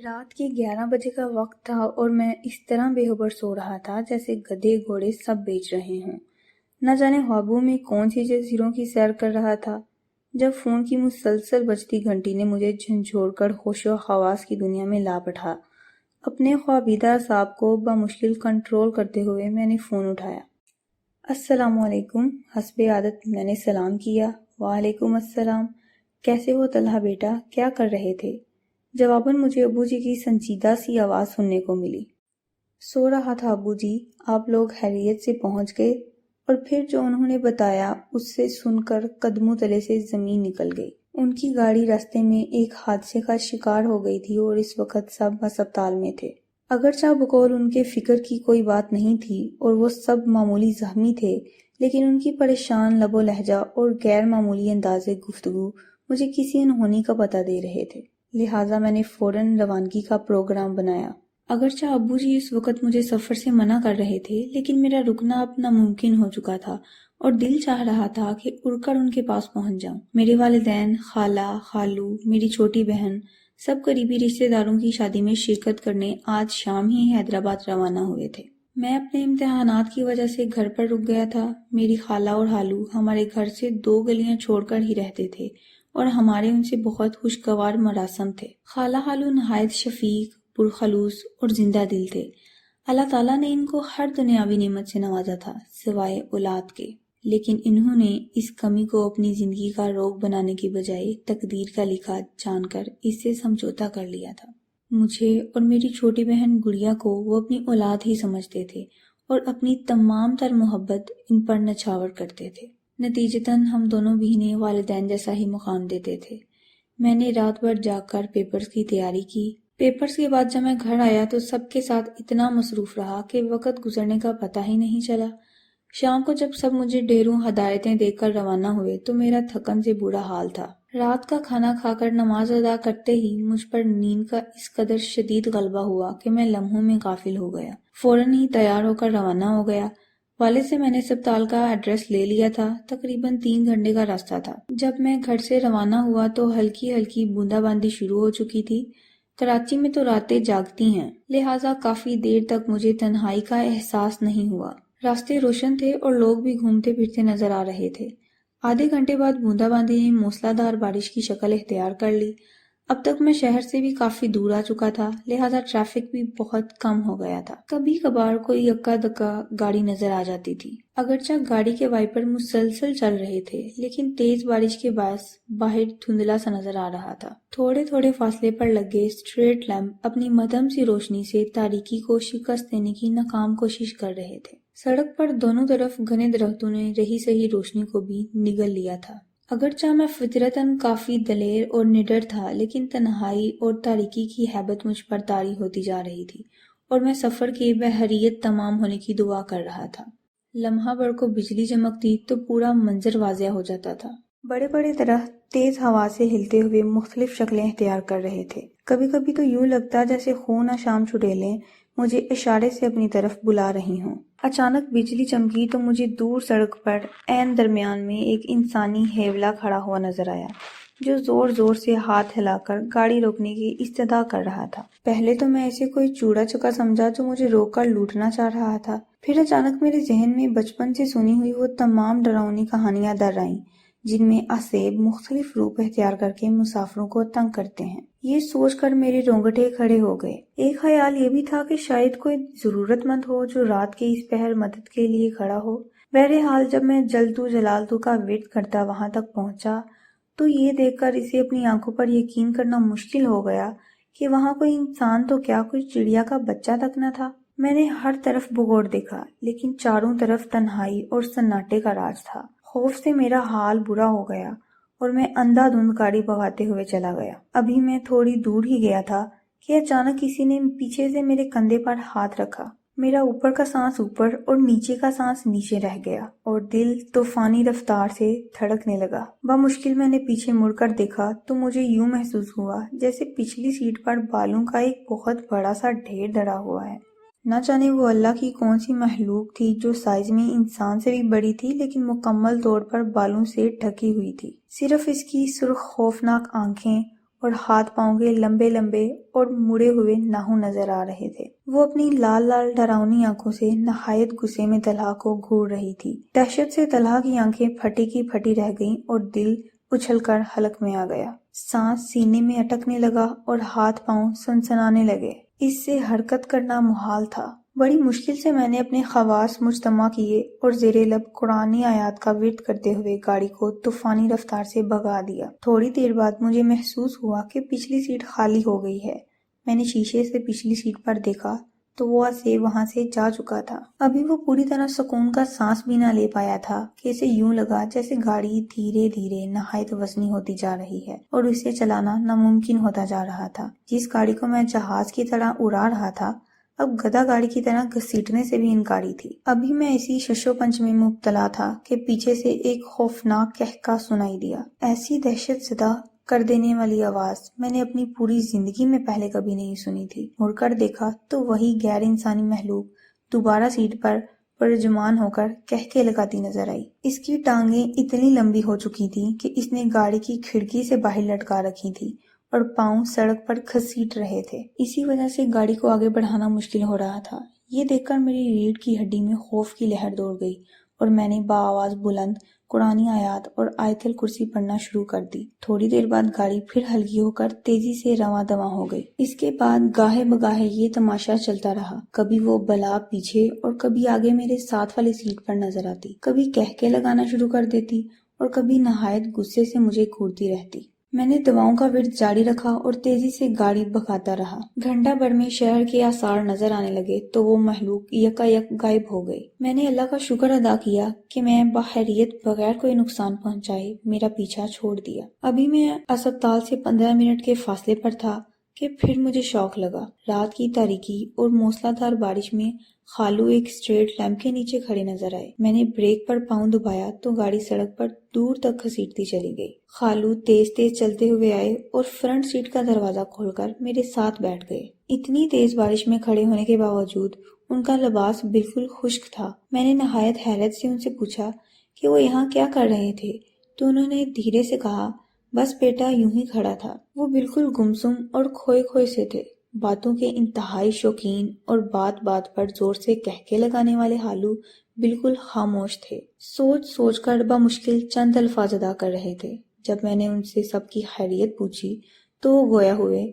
رات کے 11 بجے کا وقت تھا اور میں اس طرح بے خبر سو رہا تھا جیسے گدھے گھوڑے سب بیچ رہے ہوں۔ نہ جانے خوابوں میں کون سی جزیروں کی سیر کر رہا تھا، جب فون کی مسلسل بجتی گھنٹی نے مجھے جھنجھوڑ کر ہوش و حواس کی دنیا میں لا بٹھا۔ اپنے خوابیدہ اعصاب کو بمشکل کنٹرول کرتے ہوئے میں نے فون اٹھایا۔ السلام علیکم، حسب عادت میں نے سلام کیا۔ وعلیکم السلام، کیسے ہو طلحہ بیٹا، کیا کر رہے تھے؟ جواباً مجھے ابو جی کی سنجیدہ سی آواز سننے کو ملی۔ سو رہا تھا ابو جی، آپ لوگ خیریت سے پہنچ گئے؟ اور پھر جو انہوں نے بتایا اس سے سن کر قدموں تلے سے زمین نکل گئی۔ ان کی گاڑی راستے میں ایک حادثے کا شکار ہو گئی تھی اور اس وقت سب ہسپتال میں تھے۔ اگرچہ بقول ان کے فکر کی کوئی بات نہیں تھی اور وہ سب معمولی زخمی تھے، لیکن ان کی پریشان لب و لہجہ اور غیر معمولی انداز گفتگو مجھے کسی انہونی کا پتہ دے رہے تھے، لہٰذا میں نے فوراً روانگی کا پروگرام بنایا۔ اگرچہ ابو جی اس وقت مجھے سفر سے منع کر رہے تھے، لیکن میرا رکنا اب ناممکن ہو چکا تھا اور دل چاہ رہا تھا کہ اڑ کر ان کے پاس پہنچ جاؤں۔ میرے والدین، خالہ، خالو، میری چھوٹی بہن، سب قریبی رشتہ داروں کی شادی میں شرکت کرنے آج شام ہی حیدرآباد روانہ ہوئے تھے۔ میں اپنے امتحانات کی وجہ سے گھر پر رک گیا تھا۔ میری خالہ اور خالو ہمارے گھر سے 2 گلیاں چھوڑ کر ہی رہتے تھے اور ہمارے ان سے بہت خوشگوار مراسم تھے۔ خالہ خالو نہایت شفیق، پرخلوص اور زندہ دل تھے۔ اللہ تعالیٰ نے ان کو ہر دنیاوی نعمت سے نوازا تھا سوائے اولاد کے، لیکن انہوں نے اس کمی کو اپنی زندگی کا روگ بنانے کی بجائے تقدیر کا لکھا جان کر اس سے سمجھوتا کر لیا تھا۔ مجھے اور میری چھوٹی بہن گڑیا کو وہ اپنی اولاد ہی سمجھتے تھے اور اپنی تمام تر محبت ان پر نچھاور کرتے تھے۔ نتیجتاً ہم دونوں بھی انہیں والدین جیسا ہی مقام دیتے تھے۔ میں نے رات بھر جاگ کر پیپرز کی تیاری کی۔ پیپرز کے بعد جب میں گھر آیا تو سب کے ساتھ اتنا مصروف رہا کہ وقت گزرنے کا پتہ ہی نہیں چلا۔ شام کو جب سب مجھے ڈھیروں ہدایتیں دے کر روانہ ہوئے تو میرا تھکن سے برا حال تھا۔ رات کا کھانا کھا کر نماز ادا کرتے ہی مجھ پر نیند کا اس قدر شدید غلبہ ہوا کہ میں لمحوں میں غافل ہو گیا۔ فوراً ہی تیار ہو کر روانہ ہو گیا۔ والد سے میں نے اسپتال کا ایڈریس لے لیا تھا۔ تقریباً 3 گھنٹے کا راستہ تھا۔ جب میں گھر سے روانہ ہوا تو ہلکی ہلکی بوندا باندی شروع ہو چکی تھی۔ کراچی میں تو راتیں جاگتی ہیں، لہٰذا کافی دیر تک مجھے تنہائی کا احساس نہیں ہوا۔ راستے روشن تھے اور لوگ بھی گھومتے پھرتے نظر آ رہے تھے۔ آدھے گھنٹے بعد بوندا باندی نے موسلا دھار بارش کی شکل اختیار کر لی۔ اب تک میں شہر سے بھی کافی دور آ چکا تھا، لہٰذا ٹریفک بھی بہت کم ہو گیا تھا۔ کبھی کبھار کوئی اکا دکا گاڑی نظر آ جاتی تھی۔ اگرچہ گاڑی کے وائپر مسلسل چل رہے تھے، لیکن تیز بارش کے باعث باہر دھندلا سا نظر آ رہا تھا۔ تھوڑے تھوڑے فاصلے پر لگے اسٹریٹ لیمپ اپنی مدھم سی روشنی سے تاریکی کو شکست دینے کی ناکام کوشش کر رہے تھے۔ سڑک پر دونوں طرف گھنے درختوں نے رہی سہی روشنی کو بھی نگل لیا تھا۔ اگرچہ میں فطرتاً کافی دلیر اور نڈر تھا، لیکن تنہائی اور تاریکی کی ہیبت مجھ پر طاری ہوتی جا رہی تھی اور میں سفر کی بحریت تمام ہونے کی دعا کر رہا تھا۔ لمحہ بھر کو بجلی چمکتی تو پورا منظر واضح ہو جاتا تھا۔ بڑے بڑے درخت تیز ہوا سے ہلتے ہوئے مختلف شکلیں اختیار کر رہے تھے۔ کبھی کبھی تو یوں لگتا جیسے خون شام چڑیلیں مجھے اشارے سے اپنی طرف بلا رہی ہوں۔ اچانک بجلی چمکی تو مجھے دور سڑک پر عین درمیان میں ایک انسانی ہیولا کھڑا ہوا نظر آیا، جو زور زور سے ہاتھ ہلا کر گاڑی روکنے کی استدعا کر رہا تھا۔ پہلے تو میں اسے کوئی چوڑا چکا سمجھا جو مجھے روک کر لوٹنا چاہ رہا تھا، پھر اچانک میرے ذہن میں بچپن سے سنی ہوئی وہ تمام ڈراؤنی کہانیاں در آئیں جن میں اسیب مختلف روپ اختیار کر کے مسافروں کو تنگ کرتے ہیں۔ یہ سوچ کر میرے رونگٹے کھڑے ہو گئے۔ ایک خیال یہ بھی تھا کہ شاید کوئی ضرورت مند ہو جو رات کے اس پہر مدد کے لیے کھڑا ہو۔ بہرحال جب میں جلدو جلالتو کا ورد کرتا وہاں تک پہنچا تو یہ دیکھ کر اسے اپنی آنکھوں پر یقین کرنا مشکل ہو گیا کہ وہاں کوئی انسان تو کیا کوئی چڑیا کا بچہ تک نہ تھا۔ میں نے ہر طرف بگوڑ دیکھا، لیکن چاروں طرف تنہائی اور سناٹے کا راج تھا۔ خوف سے میرا حال برا ہو گیا اور میں اندھا دھند گاڑی بھگاتے ہوئے چلا گیا۔ ابھی میں تھوڑی دور ہی گیا تھا کہ اچانک کسی نے پیچھے سے میرے کندھے پر ہاتھ رکھا۔ میرا اوپر کا سانس اوپر اور نیچے کا سانس نیچے رہ گیا اور دل طوفانی رفتار سے دھڑکنے لگا۔ بمشکل میں نے پیچھے مڑ کر دیکھا تو مجھے یوں محسوس ہوا جیسے پچھلی سیٹ پر بالوں کا ایک بہت بڑا سا ڈھیر دھڑا ہوا ہے۔ نہ جانے وہ اللہ کی کون سی مخلوق تھی جو سائز میں انسان سے بھی بڑی تھی، لیکن مکمل طور پر بالوں سے ڈھکی ہوئی تھی۔ صرف اس کی سرخ خوفناک آنکھیں اور ہاتھ پاؤں کے لمبے لمبے اور مڑے ہوئے ناخن نظر آ رہے تھے۔ وہ اپنی لال لال ڈراؤنی آنکھوں سے نہایت غصے میں طلحہ کو گھور رہی تھی۔ دہشت سے طلحہ کی آنکھیں پھٹی کی پھٹی رہ گئیں اور دل اچھل کر حلق میں آ گیا۔ سانس سینے میں اٹکنے لگا اور ہاتھ پاؤں سنسنانے لگے۔ اس سے حرکت کرنا محال تھا۔ بڑی مشکل سے میں نے اپنے حواس مجتمع کیے اور زیر لب قرآنی آیات کا ورد کرتے ہوئے گاڑی کو طوفانی رفتار سے بھگا دیا۔ تھوڑی دیر بعد مجھے محسوس ہوا کہ پچھلی سیٹ خالی ہو گئی ہے۔ میں نے شیشے سے پچھلی سیٹ پر دیکھا تو وہ وہاں سے جا چکا تھا۔ ابھی وہ پوری طرح سکون کا سانس بھی نہ لے پایا تھا کہ اسے یوں لگا جیسے گاڑی دھیرے دھیرے نہایت وزنی ہوتی جا رہی ہے اور اسے چلانا ناممکن ہوتا جا رہا تھا۔ جس گاڑی کو میں جہاز کی طرح اڑا رہا تھا اب گدھا گاڑی کی طرح گھسیٹنے سے بھی انکاری تھی۔ ابھی میں اسی ششو پنچ میں مبتلا تھا کہ پیچھے سے ایک خوفناک قہقہ سنائی دیا۔ ایسی دہشت زدہ کر دینے والی آواز میں نے اپنی پوری زندگی میں پہلے کبھی نہیں سنی تھی۔ مڑ کر دیکھا تو وہی غیر انسانی مخلوق دوبارہ سیٹ پر پرجمان ہو کر قہقے لگاتی نظر آئی۔ اس کی ٹانگیں اتنی لمبی ہو چکی تھیں کہ اس نے گاڑی کی کھڑکی سے باہر لٹکا رکھی تھی اور پاؤں سڑک پر گھسیٹ رہے تھے۔ اسی وجہ سے گاڑی کو آگے بڑھانا مشکل ہو رہا تھا۔ یہ دیکھ کر میری ریڑھ کی ہڈی میں خوف کی لہر دوڑ گئی اور میں نے بآواز بلند قرآنی آیات اور آیت الکرسی پڑھنا شروع کر دی۔ تھوڑی دیر بعد گاڑی پھر ہلکی ہو کر تیزی سے رواں دواں ہو گئی۔ اس کے بعد گاہے بگاہے یہ تماشا چلتا رہا۔ کبھی وہ بلا پیچھے اور کبھی آگے میرے ساتھ والی سیٹ پر نظر آتی، کبھی قہقے لگانا شروع کر دیتی اور کبھی نہایت غصے سے مجھے گھورتی رہتی۔ میں نے دواؤں کا ورد جاری رکھا اور تیزی سے گاڑی بھگاتا رہا۔ گھنٹہ بھر میں شہر کے آثار نظر آنے لگے تو وہ مخلوق یکا یک غائب ہو گئی۔ میں نے اللہ کا شکر ادا کیا کہ میں بخیریت بغیر کوئی نقصان پہنچائے میرا پیچھا چھوڑ دیا۔ ابھی میں اسپتال سے 15 منٹ کے فاصلے پر تھا کہ پھر مجھے شوق لگا۔ رات کی تاریکی اور موسلا دھار بارش میں خالو ایک اسٹریٹ لیمپ کے نیچے کھڑے نظر آئے۔ میں نے بریک پر پاؤں دبایا تو گاڑی سڑک پر دور تک گھسیٹتی چلی گئی۔ خالو تیز تیز چلتے ہوئے آئے اور فرنٹ سیٹ کا دروازہ کھول کر میرے ساتھ بیٹھ گئے۔ اتنی تیز بارش میں کھڑے ہونے کے باوجود ان کا لباس بالکل خشک تھا۔ میں نے نہایت حیرت سے ان سے پوچھا کہ وہ یہاں کیا کر رہے تھے تو انہوں نے دھیرے سے کہا، بس بیٹا یوں ہی کھڑا تھا۔ وہ بالکل گمسم اور کھوئے کھوئے سے تھے۔ باتوں کے انتہائی شوقین اور بات بات پر زور سے قہقے لگانے والے خالو بالکل خاموش تھے۔ سوچ سوچ کر بمشکل چند الفاظ ادا کر رہے تھے۔ جب میں نے ان سے سب کی خیریت پوچھی تو وہ گویا ہوئے،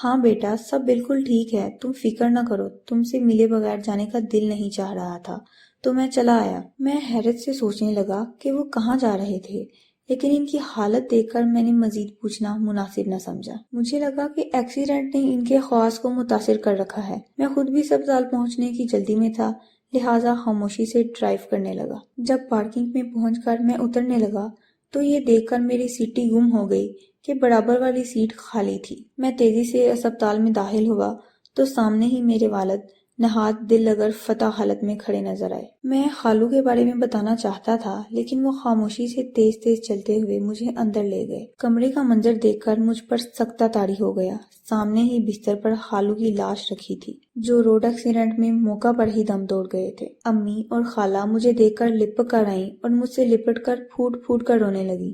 ہاں بیٹا سب بالکل ٹھیک ہے، تم فکر نہ کرو، تم سے ملے بغیر جانے کا دل نہیں چاہ رہا تھا تو میں چلا آیا۔ میں حیرت سے سوچنے لگا کہ وہ کہاں جا رہے تھے، لیکن ان کی حالت دیکھ کر میں نے مزید پوچھنا مناسب نہ سمجھا۔ مجھے لگا کہ ایکسیڈنٹ نے ان کے خواص کو متاثر کر رکھا ہے۔ میں خود بھی اسپتال پہنچنے کی جلدی میں تھا، لہٰذا خاموشی سے ڈرائیو کرنے لگا۔ جب پارکنگ میں پہنچ کر میں اترنے لگا تو یہ دیکھ کر میری سیٹی گم ہو گئی کہ برابر والی سیٹ خالی تھی۔ میں تیزی سے اسپتال میں داخل ہوا تو سامنے ہی میرے والد نہاد دل لگر فتح حالت میں کھڑے نظر آئے۔ میں خالو کے بارے میں بتانا چاہتا تھا لیکن وہ خاموشی سے تیز تیز چلتے ہوئے مجھے اندر لے گئے۔ کمرے کا منظر دیکھ کر مجھ پر سکتہ طاری ہو گیا۔ سامنے ہی بستر پر خالو کی لاش رکھی تھی جو روڈ ایکسیڈنٹ میں موقع پر ہی دم توڑ گئے تھے۔ امی اور خالہ مجھے دیکھ کر لپک کر آئیں اور مجھ سے لپٹ کر پھوٹ پھوٹ کر رونے لگی،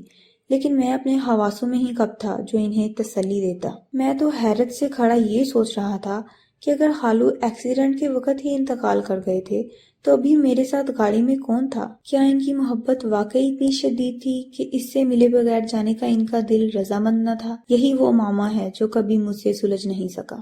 لیکن میں اپنے حواسوں میں ہی کب تھا جو انہیں تسلی دیتا۔ میں تو حیرت سے کھڑا یہ سوچ رہا تھا کہ اگر خالو ایکسیڈنٹ کے وقت ہی انتقال کر گئے تھے تو ابھی میرے ساتھ گاڑی میں کون تھا؟ کیا ان کی محبت واقعی اتنی شدید تھی کہ اس سے ملے بغیر جانے کا ان کا دل رضامند نہ تھا؟ یہی وہ معمہ ہے جو کبھی مجھ سے سلجھ نہیں سکا۔